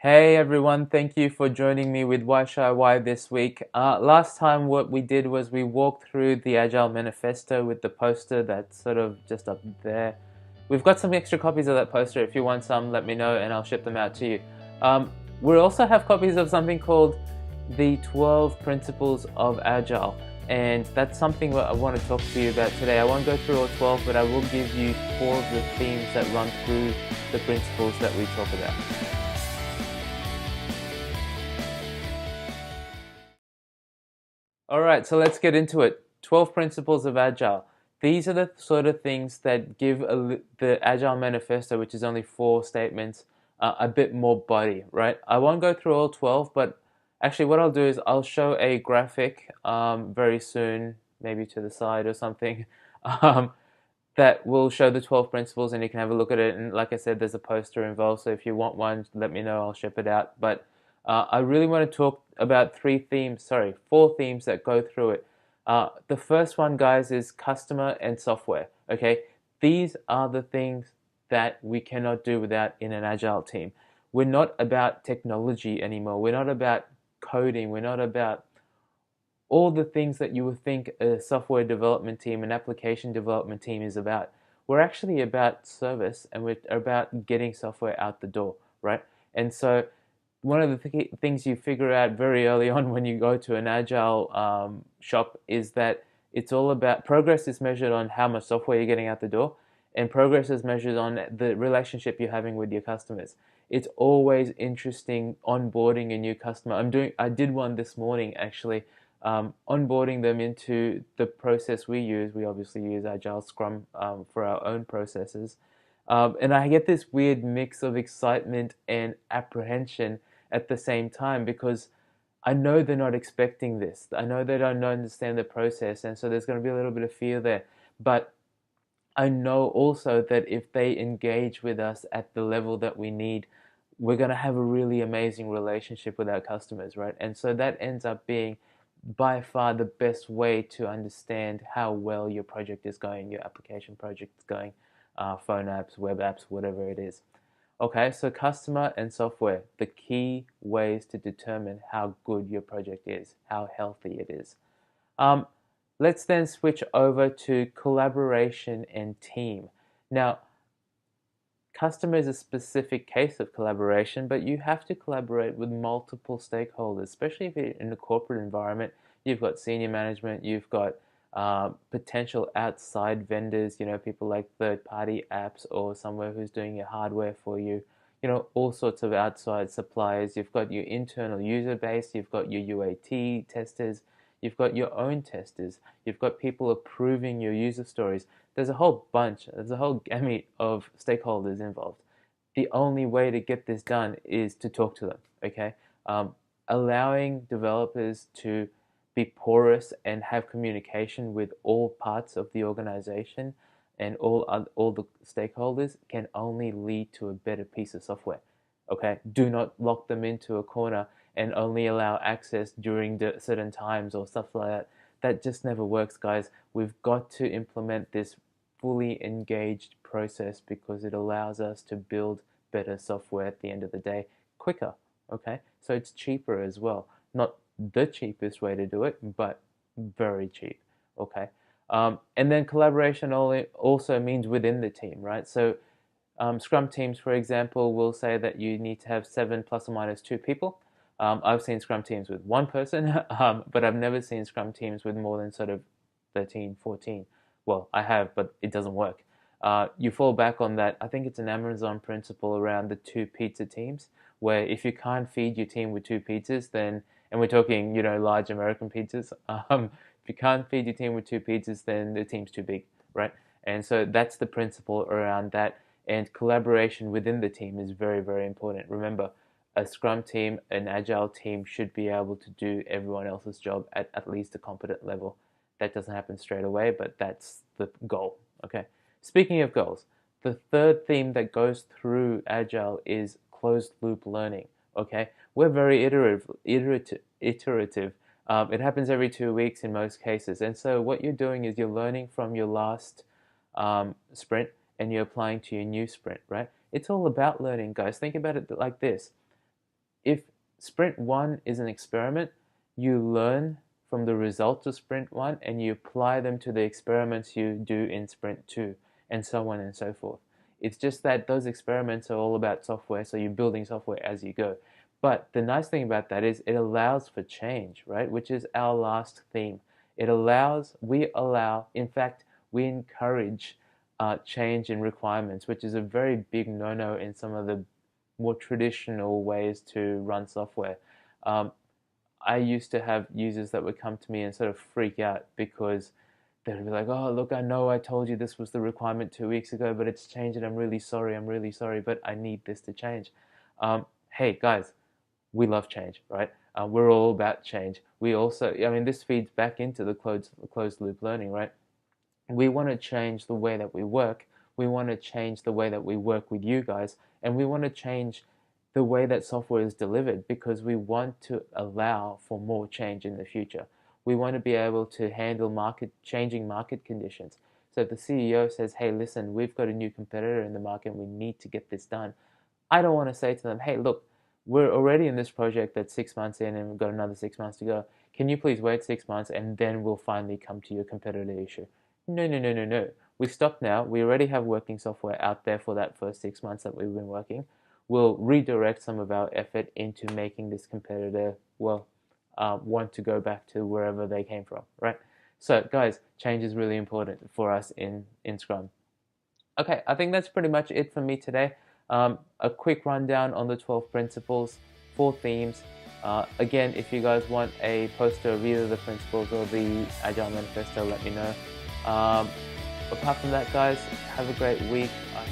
Hey everyone, thank you for joining me with Why Shy Why this week. Last time what we did was we walked through the Agile Manifesto with the poster that's sort of just up there. We've got some extra copies of that poster. If you want some, let me know and I'll ship them out to you. We also have copies of something called the 12 Principles of Agile, and that's something that I want to talk to you about today. I won't go through all 12, but I will give you 4 of the themes that run through the principles that we talk about. All right, so let's get into it. 12 principles of Agile. These are the sort of things that give the Agile Manifesto, which is only 4 statements, a bit more body, right? I won't go through all 12, but actually what I'll do is I'll show a graphic very soon, maybe to the side or something, um, that will show the 12 principles and you can have a look at it. And like I said, there's a poster involved, so if you want one, let me know, I'll ship it out. But I really want to talk about 4 themes that go through it. The first one, guys, is customer and software. Okay, these are the things that we cannot do without in an agile team. We're not about technology anymore. We're not about coding. We're not about all the things that you would think a software development team, an application development team is about. We're actually about service and we're about getting software out the door, right? And so one of the things you figure out very early on when you go to an agile shop is that it's all about progress is measured on how much software you're getting out the door, and progress is measured on the relationship you're having with your customers. It's always interesting onboarding a new customer. I did one this morning actually, onboarding them into the process we use. We obviously use Agile Scrum for our own processes. And I get this weird mix of excitement and apprehension at the same time because I know they're not expecting this. I know they don't understand the process, and so there's going to be a little bit of fear there. But I know also that if they engage with us at the level that we need, we're going to have a really amazing relationship with our customers, right? And so that ends up being by far the best way to understand how well your project is going, your application project is going, phone apps, web apps, whatever it is. Okay, so customer and software, the key ways to determine how good your project is, how healthy it is. Um, let's then switch over to collaboration and team. Now, customer is a specific case of collaboration, but you have to collaborate with multiple stakeholders, especially if you're in a corporate environment. You've got senior management, you've got potential outside vendors, people like third-party apps or somewhere who's doing your hardware for you, all sorts of outside suppliers. You've got your internal user base, you've got your UAT testers, you've got your own testers, you've got people approving your user stories. There's a whole gamut of stakeholders involved. The only way to get this done is to talk to them, okay? Allowing developers to be porous and have communication with all parts of the organization and all the stakeholders can only lead to a better piece of software. Okay, do not lock them into a corner and only allow access during certain times or stuff like that. That just never works, guys. We've got to implement this fully engaged process because it allows us to build better software at the end of the day quicker. Okay, so it's cheaper as well. Not the cheapest way to do it, but very cheap. Okay, and then collaboration also means within the team, right? So Scrum teams, for example, will say that you need to have 7 plus or minus 2 people. I've seen Scrum teams with 1 person, but I've never seen Scrum teams with more than sort of 13, 14. Well, I have, but it doesn't work. You fall back on that. I think it's an Amazon principle around the 2 pizza teams, where if you can't feed your team with 2 pizzas, then, and we're talking, large American pizzas, if you can't feed your team with 2 pizzas, then the team's too big, right? And so that's the principle around that. And collaboration within the team is very, very important. Remember, a Scrum team, an Agile team should be able to do everyone else's job at least a competent level. That doesn't happen straight away, but that's the goal. Okay. Speaking of goals, the third theme that goes through Agile is closed loop learning. Okay, we're very iterative. It happens every 2 weeks in most cases, and so what you're doing is you're learning from your last sprint and you're applying to your new sprint, right? It's all about learning, guys. Think about it like this. if sprint 1 is an experiment, you learn from the results of sprint 1 and you apply them to the experiments you do in sprint 2, and so on and so forth. It's just that those experiments are all about software, so you're building software as you go. But the nice thing about that is it allows for change, right? Which is our last theme. In fact, we encourage change in requirements, which is a very big no-no in some of the more traditional ways to run software. I used to have users that would come to me and sort of freak out because they'd be like, oh, look, I know I told you this was the requirement 2 weeks ago, but it's changed and I'm really sorry, but I need this to change. Hey, guys, we love change, right? We're all about change. We also, I mean, this feeds back into the closed loop learning, right? We want to change the way that we work. We want to change the way that we work with you guys, and we want to change the way that software is delivered because we want to allow for more change in the future. We want to be able to handle changing market conditions. So if the CEO says, hey, listen, we've got a new competitor in the market and we need to get this done, I don't want to say to them, hey, look, we're already in this project that's 6 months in and we've got another 6 months to go. Can you please wait 6 months and then we'll finally come to your competitor issue? No, no, no, no, no. We stopped now. We already have working software out there for that first 6 months that we've been working. We'll redirect some of our effort into making this competitor, want to go back to wherever they came from, right? So, guys, change is really important for us in Scrum. Okay, I think that's pretty much it for me today. A quick rundown on the 12 principles, 4 themes. Again, if you guys want a poster of either the principles or the Agile Manifesto, let me know. Apart from that, guys, have a great week. I